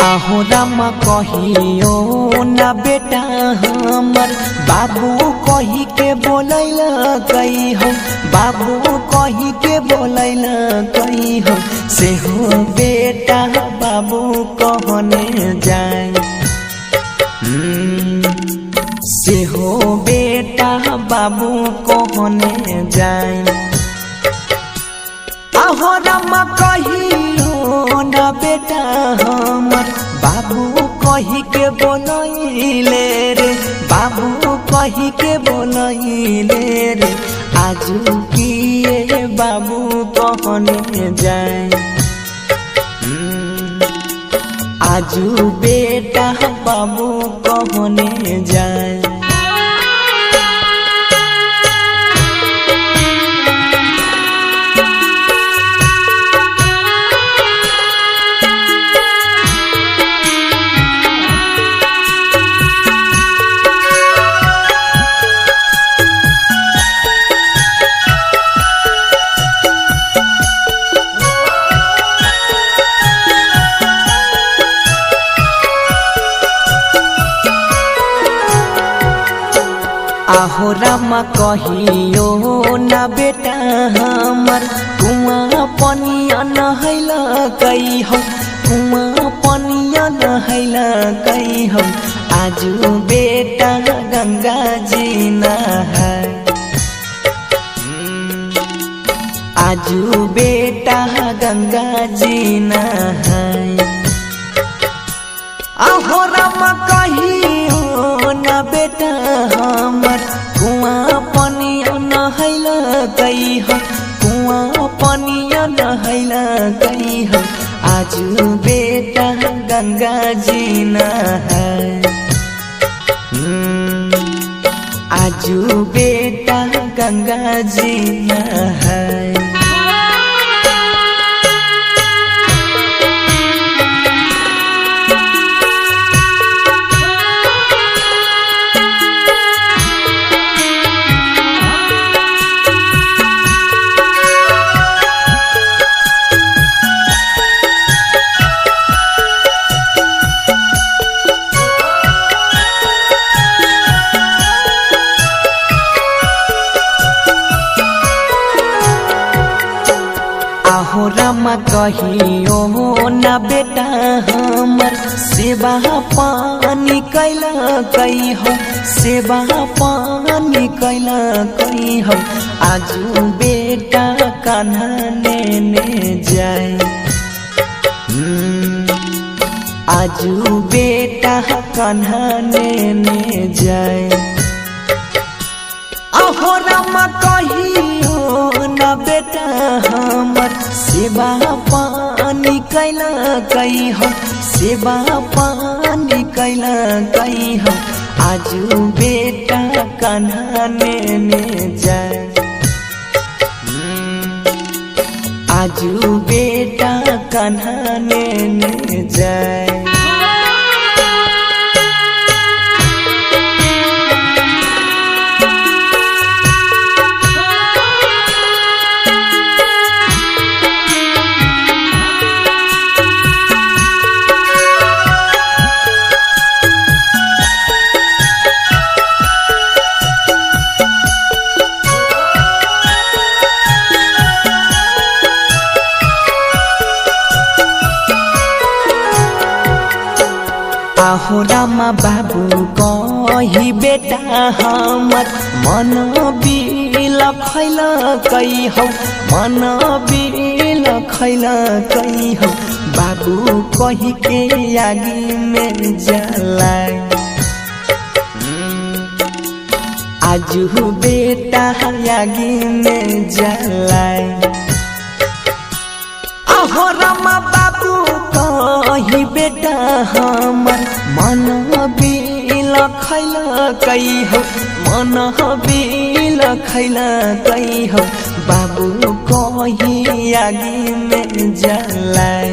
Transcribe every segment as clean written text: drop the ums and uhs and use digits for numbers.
आहो रामा कहियो ना बेटा हमर बाबू कही के बोलैल कही हो बाबू कही के बोलैल कही हो से हो बेटा बाबू कहने जाए से हो बेटा बाबू कहने जाए आहो रामा कहियो ना बेटा हमर बाबू कही के बोलैले रे बाबू कही के बोलैले रे आजू किए बाबू कहने जाए आजू बेटा बाबू कहने जाए आहो रामा कहियो ना बेटा हमर कुआं पनिया नहैल कई हो कुआं पनिया नहैल कई हो आजू बेटा गंगा जी नहाय आजू बेटा गंगा जी नहाय आहो रामा कहियो ना बेटा हमर कुआं पनिया नहैल कई हो कुआं पनिया नहैल कई हो आजू बेटा गंगा जी नहाय आजू बेटा गंगा जी नहाय आहो रामा कहियो ना बेटा हमर सेवा पानी कैल कई हो सेवा पानी कैल कई हो आजू बेटा कान्हा लेने जाए आजू बेटा कान्हा लेने जाए आहो रामा कहियो ना बेटा हमर सेवा पानी कैल कई हो सेवा पानी कैल कई हो आजू बेटा कान्हा लेने जाए आजू बेटा कान्हा लेने जाए आहो रामा बाबू कही बेटा हमर मन बिल खैल कई हो मन बिल खैल कई हो बाबू कही के आगे में जलाए आजू बेटा आगे में जलाए आहो रामा बाबू कही बेटा हमर मन बिल खैल कई हो मन बिल खैल कई हो बाबू कही आगे में जलाए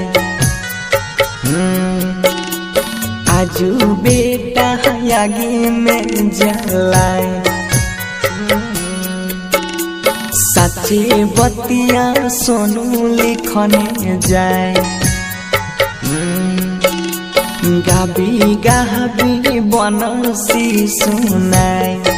आजू बेटा आगे में जलाए सच्चे बतिया सोनू लिखने जाए गाबी गाबी बनसी सुनाए।